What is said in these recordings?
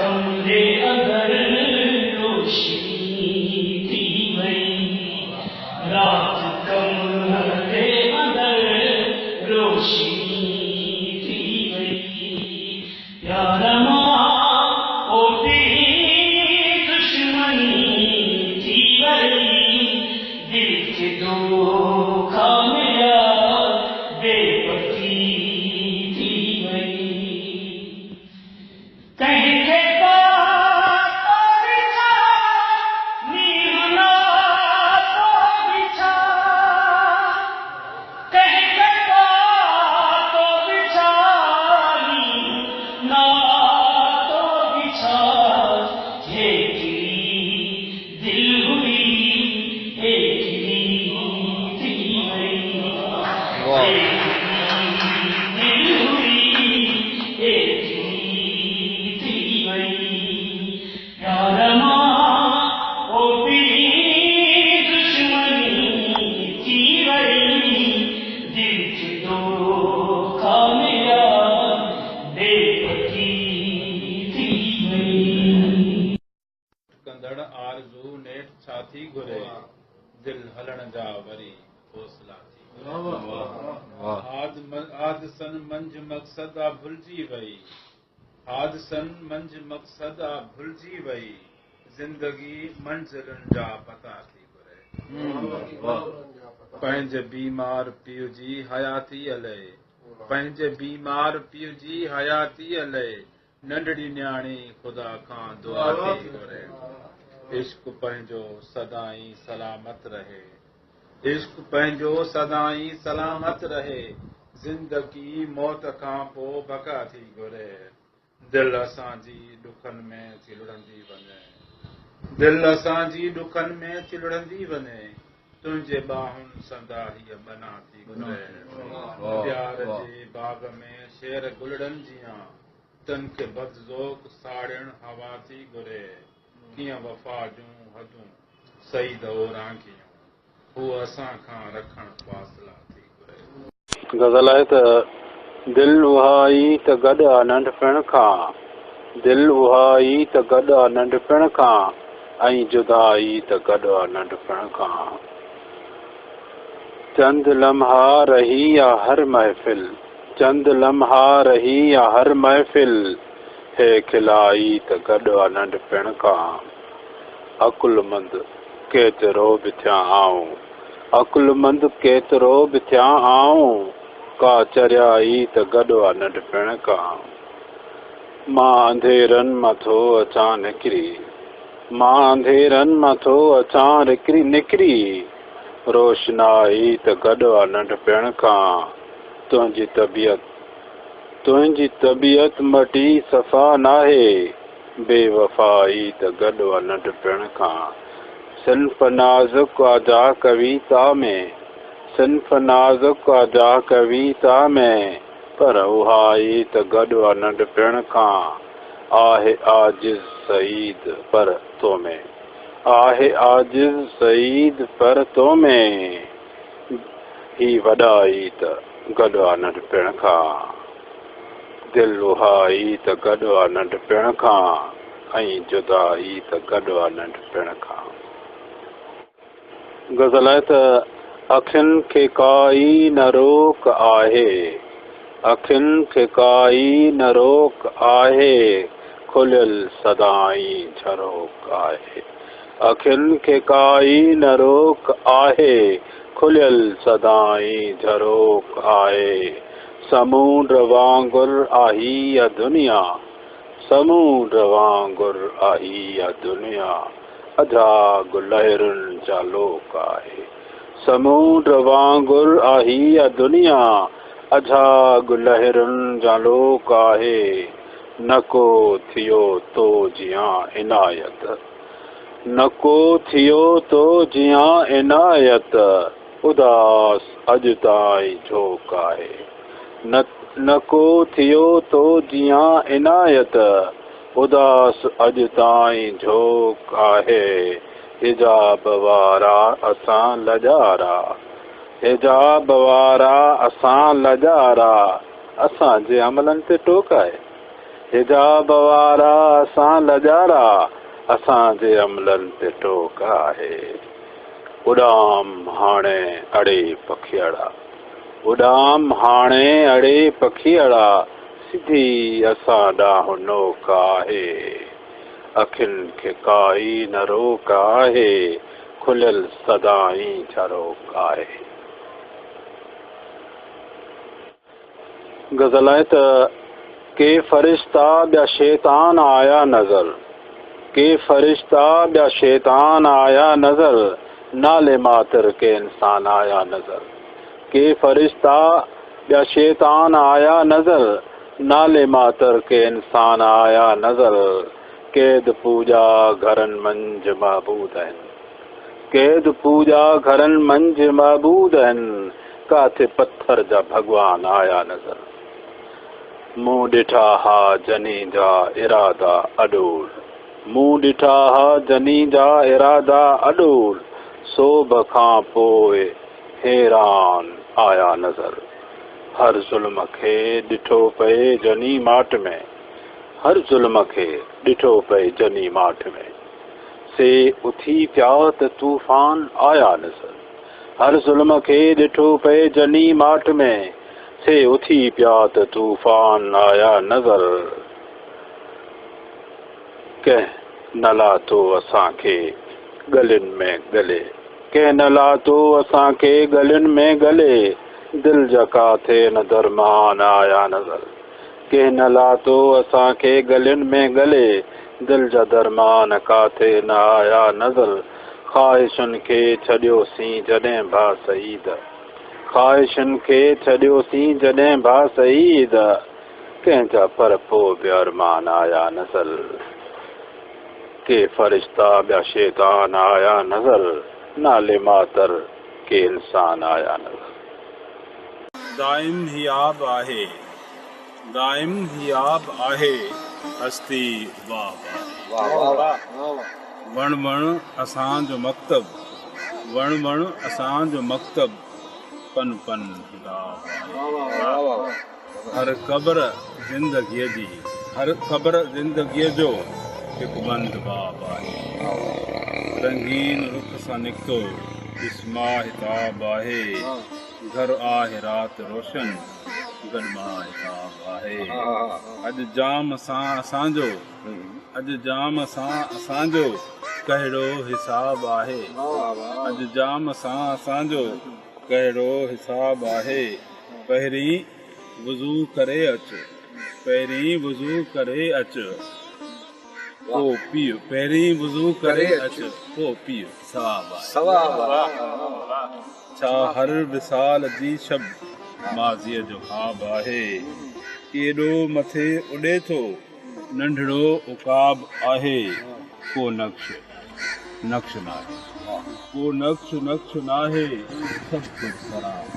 कमरे अंदर रोशनी थी वही, रात कमरे अंदर रोशनी थी वही। यार माँ ओटी दुश्मनी थी वही, दिल के दो खामिया बेपती थी वही। कहीं के आरज़ू नेठ छाती घुरे, दिल हलण जा वरी हौसला थी। हादसन मंझ मक़सदा भुलिजी वई, हादसन मंझ मक़सदा भुलिजी वई, ज़िंदगी मंज़िलुनि जा पता थी घुरे। पंहिंजे बीमार पीउ जी हयाती हले, पंहिंजे बीमार पीउ जी हयाती हले, नंढड़ी न्याणी ख़ुदा खां दुआ थी घुरे। इश्क पंहिंजो सदाई सलामत रहे, इश्क पंहिंजो सदाई सलामत रहे, ज़िंदगी मौत खां पोइ बका थी घुरे। दिल असांजी ॾुखनि में चिलड़ंदी वञे, दिल असांजी ॾुखनि में चिलड़ंदी वञे, तुंहिंजे ॿाहुनि संदा हीअ बना थी घुरे। प्यार जे बाग़ में शेर गुलड़नि जियां, तन खे बदज़ोक साड़ियण हवा थी घुरे। कीअं वफ़ा जूं हदूं सही दवो रांगियूं, हू असां खां रखण फासिला थी घुरे। गज़ल आहे त दिल उहा ई त गॾु आहे नंढपिण खां, दिल उहा ई त गॾु आहे नंढपिण खां, ऐं जुदाई त गॾु आहे नंढपिण खां। चंद लम्हा रही आ हर महफ़िल, चंद लम्हा रही आ हर महफ़िल, हे खिलाई त गॾु आहे नंढपिण खां। अकुलमंद केतिरो बि थिया आऊं, अकुलमंद केतिरो बि थिया आऊं, का चरियाई त गॾु आहे नंढपिण खां। मां अंधेरनि मां थो अचां निकिरी, मां अंधेरनि मां थो अचां निकिरी, रोशनाई त गॾु आहे नंढपिण खां। तुंहिंजी तबियत मटी सफ़ा नाहे, बेवफ़ाई त गॾु आहे नंढपिण खां। सिन्फ़ नाज़ुक आजा कविता में, सिन्फ़ नाज़ुक आजा कविता में, पर उहा ई त गॾु आहे नंढपिण खां। आहे आजिज़ सईद पर तो में, आहे आजिज़ सईद पर तो में, ही वॾाई त गॾु आहे नंढपिण खां। दिल उहा ई त गॾु आहे नंढपिण खां, ऐं जुदाई त गॾु आहे नंढपिण खां। गज़ल आहे त अखियुनि खे काई न रोक आहे, अखियुनि खे काई न रोक आहे, खुलियल सदाई झरोक आहे। अखियुनि खे काई न रोक आहे, खुलियल सदाई झरोक आहे। समुंड वांगुर आही आ दुनिया, समुंड वांगुर आही आ दुनिया, अजाग लहरुनि जा लोक आहे। समुंड वांगुर आही आ दुनिया, अजाग लहरुनि जा लोक आहे। न को थियो तो जियां इनायत, न को थियो तो जियां इनायत, उदास अॼु ताईं झोक आहे। न को थियो तो जियां इनायत, उदास अॼु ताईं झोक आहे। हिजाब वारा असां लजारा, हिजाब वारा असां लजारा, असांजे अमलनि ते टोक आहे। हिजाब वारा असां लजारा असांजे अमलनि ते टोक आहे उॾाम हाणे अड़े पखियड़ा उॾाम हाणे अड़े पखियड़ा सिधी असां ॾांहुं नोक आहे अखियुनि खे काई न रोक आहे खुलियल सदाई झरोक आहे गज़ल आहे त के फरिश्ता ॿिया शैतान आया नज़र के फरिश्ता ॿिया शैतान आया नज़र नाले मातर के इंसान आया नज़र के फरिश्ता ॿिया शैतान आया नज़र नाले मातर के इंसान आया नज़र कैद पूजा घरनि मंझि महबूद आहिनि कैद पूजा घरनि मंझि महबूद आहिनि काथे पत्थर जा भॻवान आया नज़र मूं ॾिठा हा जनी जा इरादा अॾोल मूं ॾिठा हा जनी जा इरादा अॾोल सोभ खां पोइ हैरान आया नज़र हर ज़ुल्म खे ॾिठो पए जनी माट में हर ज़ुल्म खे ॾिठो पए जनी माठ में से उथी पिया त तूफ़ान आया नज़र हर ज़ुल्म खे ॾिठो पए जनी माठ में से उथी पिया त तूफ़ान आया नज़र कंहिं न लाथो असांखे गलियुनि में गले कंहिं न लाथो असांखे गलियुनि में गले दिलि जा काथे न दरमान आया नज़र कंहिं न लाथो असांखे गलियुनि में गले दिलि जा दरमान काथे न आया नज़र ख़्वाहिशुनि खे छॾियोसीं जॾहिं भा सईद ख़्वाहिशुनि खे छॾियोसीं जॾहिं भा सईद कंहिंजा पर पोइ बि अरमान आया नज़र के फरिश्ता ॿिया शैतान आया नज़र नाले मातर के इंसान आया नज़र दाइम ही आब आहे दाइम ही आब आहे हस्ती वाह वण वण असांजो मकतब वण वण असांजो मकतब पन पन हर क़ब्र ज़िंदगीअ जी हर क़ब्र ज़िंदगीअ जो हिकु बंद बाब आहे रंगीन रुख सां निकितो इस्मा हिताब आहे घर आहे राति रोशन गरमा हिताब आहे अॼु जाम सां असांजो अॼु जाम सां असांजो कहिड़ो हिसाब आहे अॼु जाम सां असांजो कहिड़ो हिसाब आहे पहिरीं वज़ू करे अचु पहिरीं वज़ू करे अचु पोइ पीउ पहिरीं वज़ू करे अचु पोइ पीउ सवाब आहे छा हर विसाल जी शब माज़ीअ जो ख़्वाब आहे केॾो मथे उॾे थो नंढड़ो उकाब आहे को नक्श नक्श नाहे को नक्श नक्श नाहे सभु कुझु शराब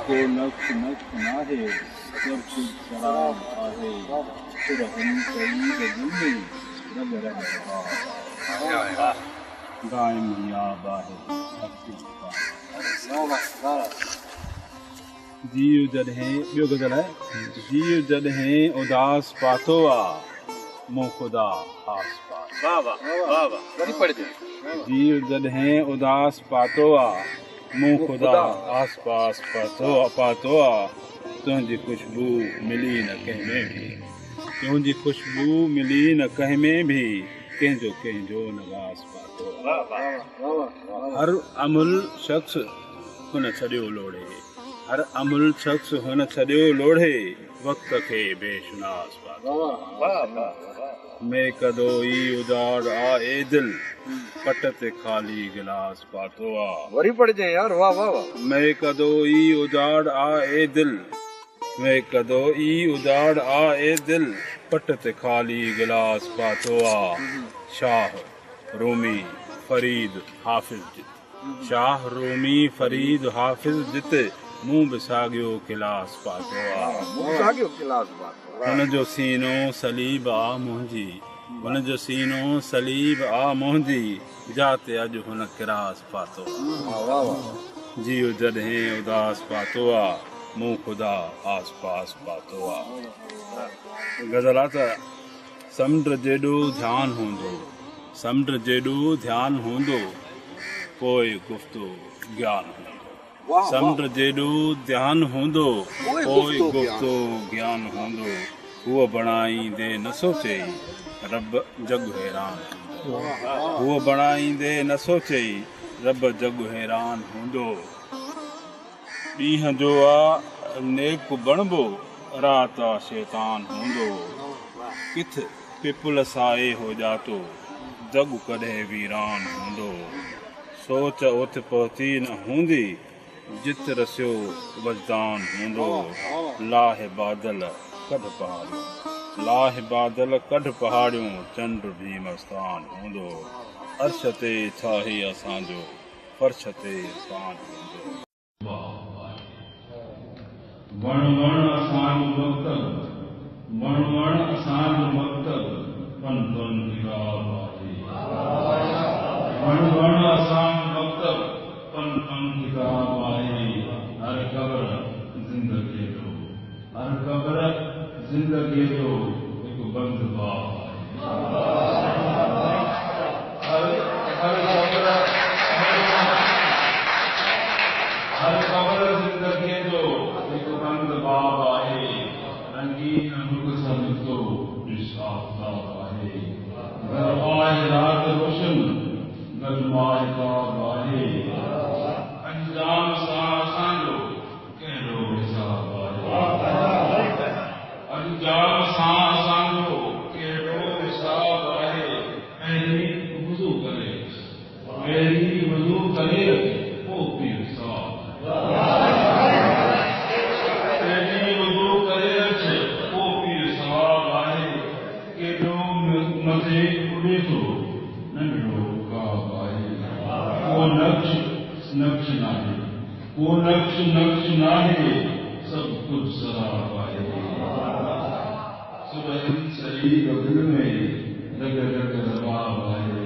को नक्श नक्श नाहे सभु कुझु शराब आहे दाइम याब आहे जीव जॾहिं ॿियो गज़ल आहे जीव जॾहिं उदास पातो आहे मूं ख़ुदा आस पास जीव जॾहिं उदास पातो आहे मूं ख़ुदा आस पास पातो आहे तुंहिंजी खुशबू मिली न कंहिं में बि तुंहिंजी खुशबू मिली न कंहिं में बि कंहिंजो कंहिंजो नवाज़ पातो हर अमुल शख़्स हुन छॾियो लोड़े हर अमुल शख़्स हुन छॾियो लोड़े वक़्त खे बेशुनास पातो मैं कदो ई उजाड़ आहे दिल पट ते ख़ाली गिलास पातो आहे वरी पढ़जे यार वाह वाह वाह मैं कदो ई उजाड़ आहे दिल मैं कदो ई उजाड़ आहे दिल पट ते ख़ाली गिलास पातो आहे शाह रूमी फरीद हाफ़िज़ जित शाह रूमी फरीद हाफ़िज़ जित मूं बि साॻियो गिलास पातो आहे हुनजो सीनो सलीब आहे मुंहिंजी हुनजो सीनो सलीब आहे मुंहिंजी जाते अॼु हुन किरास पातो जीव जॾहिं उदास पातो आहे मूं ख़ुदा आस पास पातो आहे। गज़ल आहे त समुंड जेॾो ध्यानु हूंदो, समुंड जेॾो ध्यानु हूंदो, पोइ गुफ़्तो ज्ञान हूंदो। समुंड जेॾो ध्यानु हूंदो, पोइ गुफ़्तो ज्ञान हूंदो। हूअ बणाईंदे न सोचई, रब जग हैरान हूंदो। हूअ बणाईंदे न सोचई, रब जग हैरान हूंदो। ॾींहं जो आहे नेक बणबो, राति आहे शैतान हूंदो। किथ पिपुल साए हो जातो, जग कॾहिं वीरान हूंदो। सोच उथ पहुती न हूंदी, जित रसियो वजदान हूंदो। लाहे बादल कढ पहाड़ियूं, लाहे बादल कढ पहाड़ियूं, चंड भी मस्तान हूंदो। अर्श ते छाहे असांजो, फर्श ते इरफान हूंदो। वण वण असांजो मकतब, वण वण असांजो मकतब, फन फन किताब आहे। वण वण असांजो मकतब, फन फन किताब आहे। हर क़ब्र ज़िंदगी जो, हर क़ब्र ज़िंदगी जो हिकु बंद बाब आहे। हर क़ब्र ज़िंदगी जो हिकु बंद बाब आहे। रंगीन रुख़ निकितो ॾिस आफ़ताब आहे। घर आहे राति रोशन, गॾु माहिताब आहे। अंजाम सां असांजो कहिड़ो हिसाब आहे। अंजाम सां असांजो कहिड़ो हिसाब आहे। पहिरीं वुज़ू करे, पहिरीं वुज़ू करे, पोइ पीउ हिसाब। पहिरीं वुज़ू करे अच, पोइ पीउ हिसाब आहे। केॾो मथे उॾे थो, नंढड़ो ख़्वाब आहे। को नक्श नक्श नाहे, को नक्श नक्श नाहे, सभु कुझु सराब आहे। सुबह सही दिल में रग रग रबाब आहे।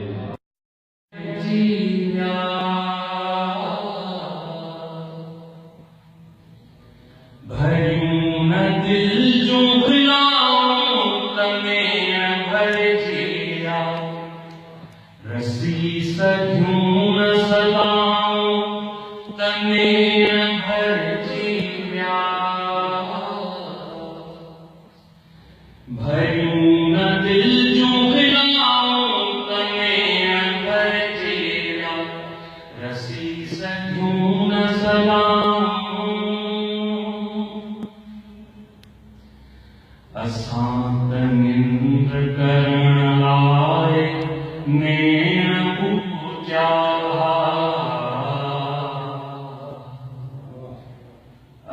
भरियूं न दिल जूं ग़िलाऊं, तमें भर जिया। रसी सघियूं न सलाऊं, तमें भर जिया। भरियूं न दिल जूं ग़िलाऊं, तमें भर जिया। रसी सघियूं न सलाऊं, असां त निंद्र करण लाइ नेण पूजा।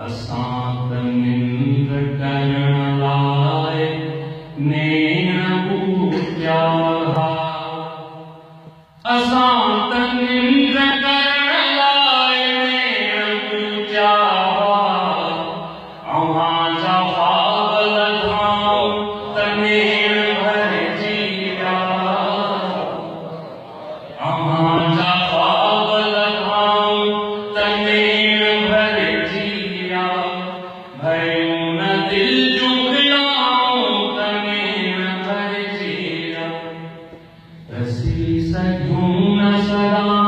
असां त निंद्र करण लाइ नेण पूजा। असां त निंद्र करण लाइ नेण पूजा। अव्हांजा ख्वाब लधाऊं, तमें भर जिया। अव्हांजा ख्वाब लधाऊं, तमें भर जिया। भरियूं न दिल जूं ग़िलाऊं, तमें भर जिया। रसी सघियूं न सलाऊं,